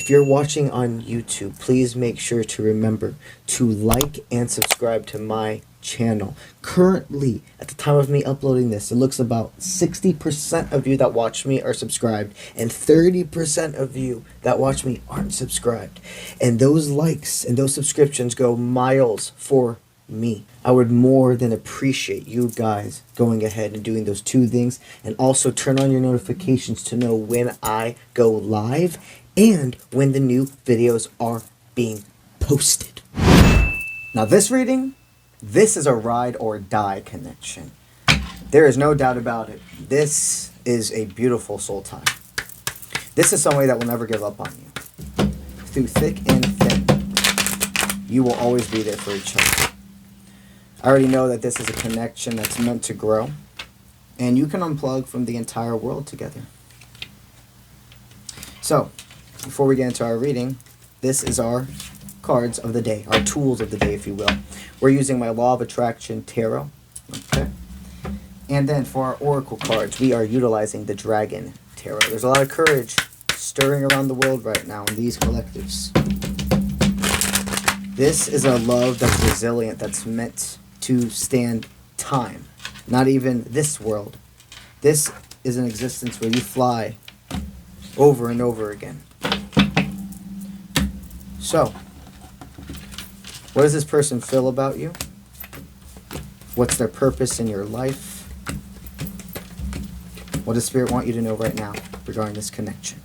If you're watching on YouTube, please make sure to remember to like and subscribe to my channel. Currently, at the time of me uploading this, it looks about 60% of you that watch me are subscribed and 30% of you that watch me aren't subscribed. And those likes and those subscriptions go miles for me. I would more than appreciate you guys going ahead and doing those two things, and also turn on your notifications to know when I go live and when the new videos are being posted. Now this reading, this is a ride or die connection. There is no doubt about it. This is a beautiful soul tie. This is somebody that will never give up on you. Through thick and thin, you will always be there for each other. I already know that this is a connection that's meant to grow, and you can unplug from the entire world together. So, before we get into our reading, this is our cards of the day, our tools of the day, if you will. We're using my Law of Attraction Tarot. Okay. And then for our Oracle cards, we are utilizing the Dragon Tarot. There's a lot of courage stirring around the world right now in these collectives. This is a love that's resilient, that's meant to stand time. Not even this world. This is an existence where you fly over and over again. So, what does this person feel about you? What's their purpose in your life? What does Spirit want you to know right now regarding this connection?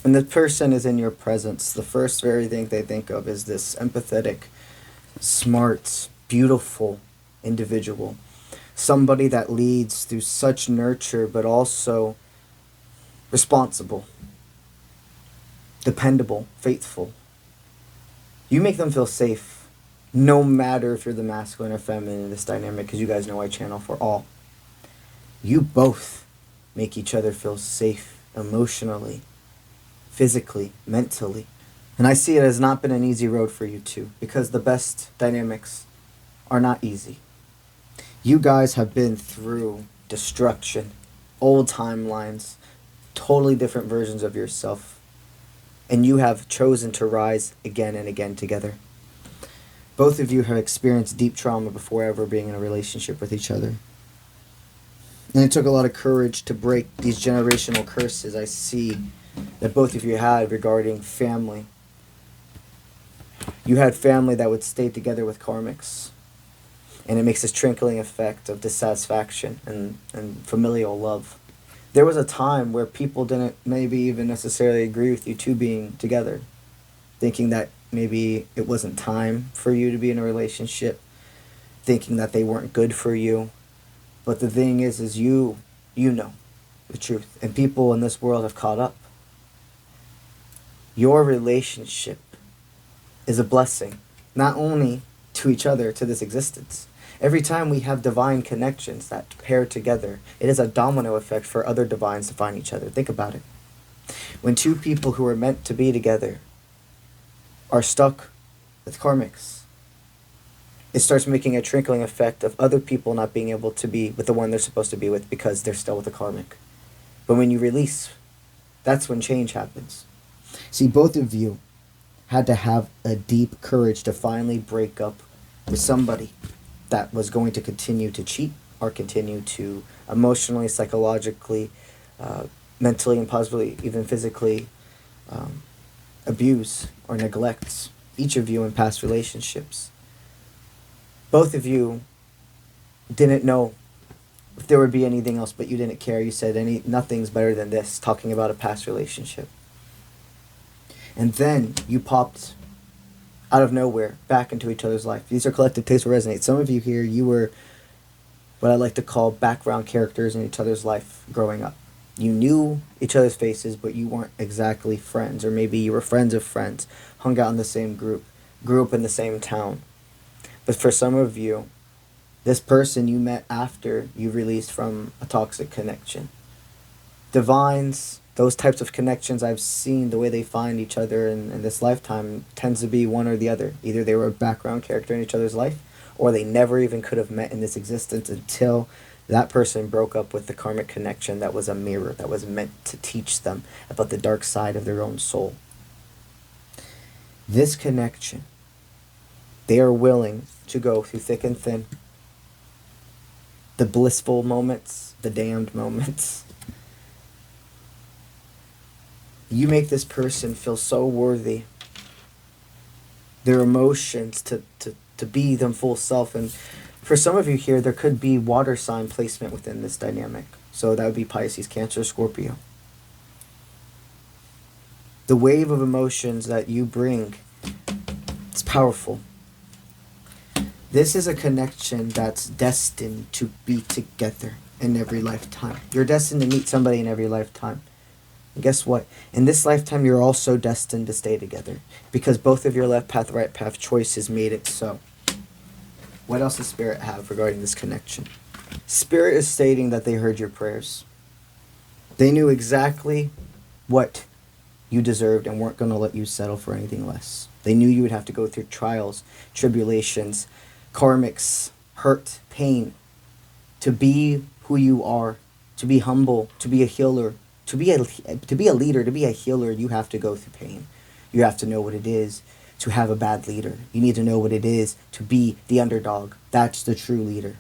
When the person is in your presence, the first very thing they think of is this empathetic, smart, beautiful individual. Somebody that leads through such nurture, but also responsible, dependable, faithful. You make them feel safe, no matter if you're the masculine or feminine in this dynamic, because you guys know I channel for all. You both make each other feel safe emotionally, physically, mentally. And I see it has not been an easy road for you two, because the best dynamics are not easy. You guys have been through destruction, old timelines, totally different versions of yourself, and you have chosen to rise again and again together. Both of you have experienced deep trauma before ever being in a relationship with each other. And it took a lot of courage to break these generational curses I see that both of you had regarding family. You had family that would stay together with karmics, and it makes this trickling effect of dissatisfaction and familial love. There was a time where people didn't maybe even necessarily agree with you two being together, thinking that maybe it wasn't time for you to be in a relationship, thinking that they weren't good for you. But the thing is you know the truth, and people in this world have caught up. Your relationship is a blessing, not only to each other, to this existence. Every time we have divine connections that pair together, it is a domino effect for other divines to find each other. Think about it. When two people who are meant to be together are stuck with karmics, it starts making a trickling effect of other people not being able to be with the one they're supposed to be with because they're still with a karmic. But when you release, that's when change happens. See, both of you had to have a deep courage to finally break up with somebody that was going to continue to cheat or continue to emotionally, psychologically, mentally, and possibly even physically abuse or neglect each of you in past relationships. Both of you didn't know if there would be anything else, but you didn't care. You said nothing's better than this, talking about a past relationship. And then you popped out of nowhere back into each other's life. These are collective tastes will resonate. Some of you here, you were what I like to call background characters in each other's life growing up. You knew each other's faces, but you weren't exactly friends, or maybe you were friends of friends, hung out in the same group, grew up in the same town. But for some of you, this person you met after you released from a toxic connection. Divines, those types of connections I've seen, the way they find each other in this lifetime tends to be one or the other. Either they were a background character in each other's life, or they never even could have met in this existence until that person broke up with the karmic connection that was a mirror, that was meant to teach them about the dark side of their own soul. This connection, they are willing to go through thick and thin, the blissful moments, the damned moments. You make this person feel so worthy, their emotions to be them full self. And for some of you here, there could be water sign placement within this dynamic. So that would be Pisces, Cancer, Scorpio. The wave of emotions that you bring, it's powerful. This is a connection that's destined to be together in every lifetime. You're destined to meet somebody in every lifetime. And guess what? In this lifetime, you're also destined to stay together because both of your left path, right path choices made it so. What else does Spirit have regarding this connection? Spirit is stating that they heard your prayers. They knew exactly what you deserved and weren't going to let you settle for anything less. They knew you would have to go through trials, tribulations, karmics, hurt, pain, to be who you are, to be humble, to be a healer, to be a leader, to be a healer. You have to go through pain. You have to know what it is to have a bad leader. You need to know what it is to be the underdog. That's the true leader.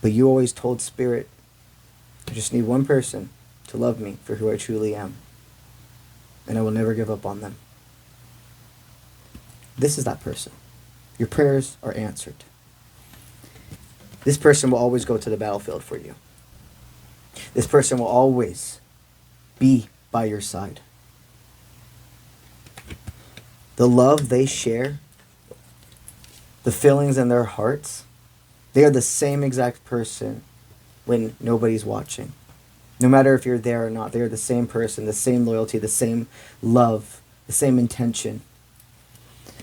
But you always told Spirit, I just need one person to love me for who I truly am. And I will never give up on them. This is that person. Your prayers are answered. This person will always go to the battlefield for you. This person will always be by your side. The love they share, the feelings in their hearts, they are the same exact person when nobody's watching. No matter if you're there or not, they are the same person, the same loyalty, the same love, the same intention.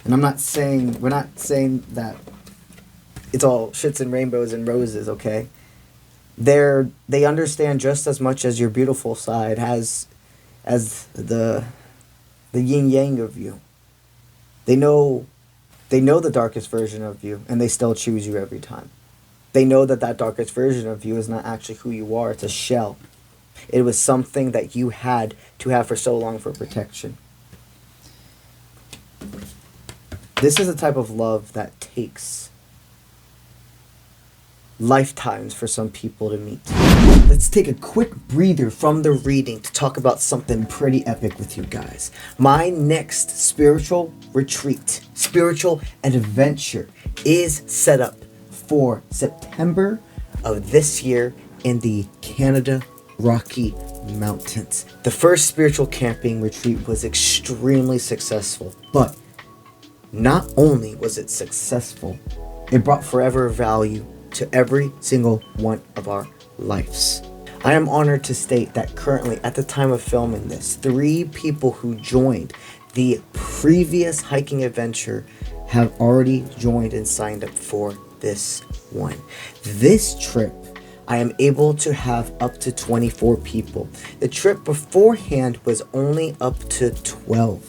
And we're not saying that it's all shits and rainbows and roses, okay? They understand just as much as your beautiful side as the yin yang of you. They know the darkest version of you, and they still choose you every time. They know that darkest version of you is not actually who you are. It's a shell. It was something that you had to have for so long for protection. This is a type of love that takes lifetimes for some people to meet. Let's take a quick breather from the reading to talk about something pretty epic with you guys. My next spiritual retreat, spiritual adventure is set up for September of this year in the Canada Rocky Mountains. The first spiritual camping retreat was extremely successful, but not only was it successful, it brought forever value to every single one of our lives. I am honored to state that currently, at the time of filming this, 3 people who joined the previous hiking adventure have already joined and signed up for this one. This trip, I am able to have up to 24 people. The trip beforehand was only up to 12.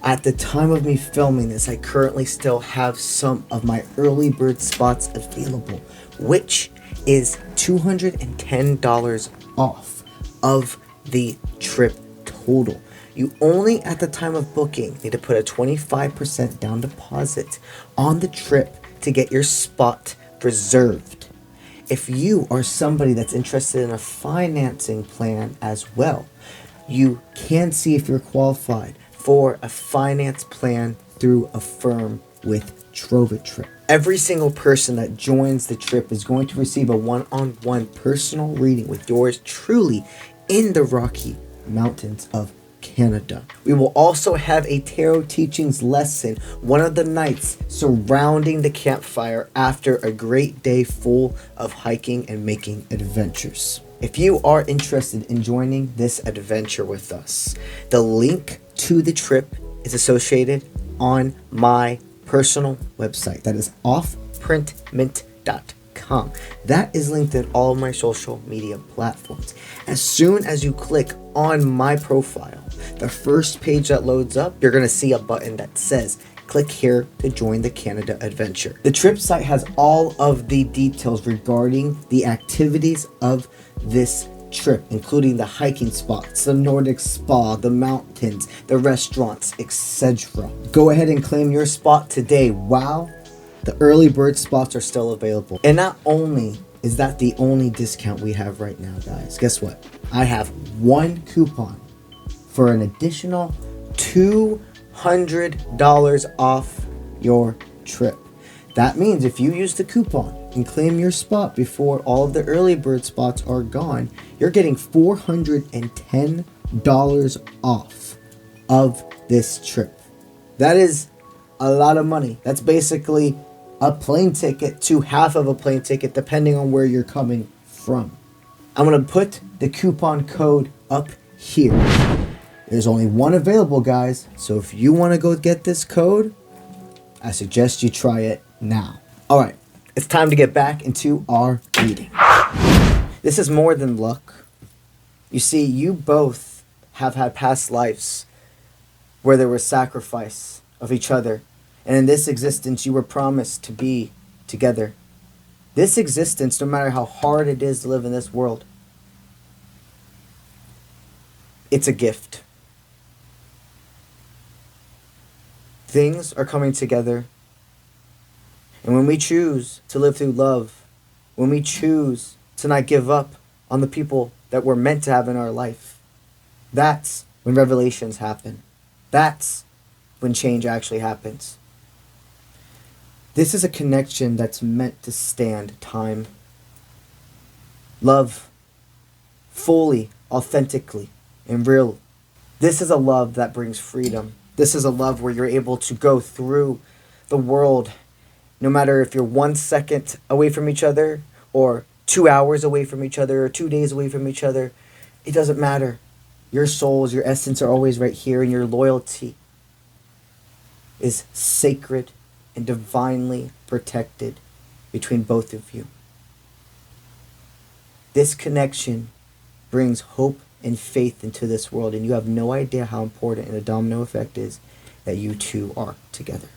At the time of me filming this, I currently still have some of my early bird spots available, which is $210 off of the trip total. You only, at the time of booking, need to put a 25% down deposit on the trip to get your spot reserved. If you are somebody that's interested in a financing plan as well, you can see if you're qualified for a finance plan through a firm with Trip. Every single person that joins the trip is going to receive a one-on-one personal reading with yours truly in the Rocky Mountains of Canada. We will also have a tarot teachings lesson one of the nights surrounding the campfire after a great day full of hiking and making adventures. If you are interested in joining this adventure with us, the link to the trip is associated on my personal website. That is offprintmint.com. That is linked in all my social media platforms. As soon as you click on my profile, the first page that loads up, you're going to see a button that says click here to join the Canada adventure. The trip site has all of the details regarding the activities of this trip, including the hiking spots, the Nordic spa, the mountains, the restaurants, etc. Go ahead and claim your spot today while the early bird spots are still available. And not only is that the only discount we have right now, guys, guess what? I have one coupon for an additional $200 off your trip. That means if you use the coupon and claim your spot before all of the early bird spots are gone, you're getting $410 off of this trip. That is a lot of money. That's basically a plane ticket to half of a plane ticket, depending on where you're coming from. I'm going to put the coupon code up here. There's only one available, guys. So if you want to go get this code, I suggest you try it now. All right, it's time to get back into our reading. This is more than luck. You see, you both have had past lives where there was sacrifice of each other. And in this existence, you were promised to be together. This existence, no matter how hard it is to live in this world, it's a gift. Things are coming together. And when we choose to live through love, when we choose to not give up on the people that we're meant to have in our life, that's when revelations happen. That's when change actually happens. This is a connection that's meant to stand time. Love fully, authentically, and real. This is a love that brings freedom. This is a love where you're able to go through the world, no matter if you're 1 second away from each other, or 2 hours away from each other, or 2 days away from each other. It doesn't matter. Your souls, your essence are always right here, and your loyalty is sacred and divinely protected between both of you. This connection brings hope and faith into this world, and you have no idea how important and a domino effect is that you two are together.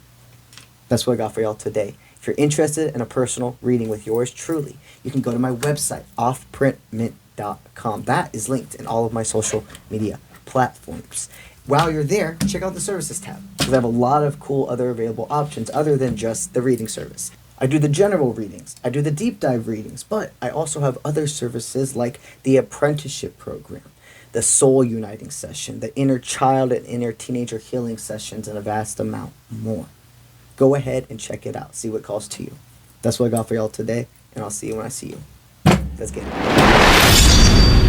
That's what I got for y'all today. If you're interested in a personal reading with yours truly, you can go to my website, offprintmint.com. That is linked in all of my social media platforms. While you're there, check out the services tab, because I have a lot of cool other available options other than just the reading service. I do the general readings, I do the deep dive readings, but I also have other services like the apprenticeship program, the soul uniting session, the inner child and inner teenager healing sessions, and a vast amount more. Go ahead and check it out. See what calls to you. That's what I got for y'all today, and I'll see you when I see you. Let's get it.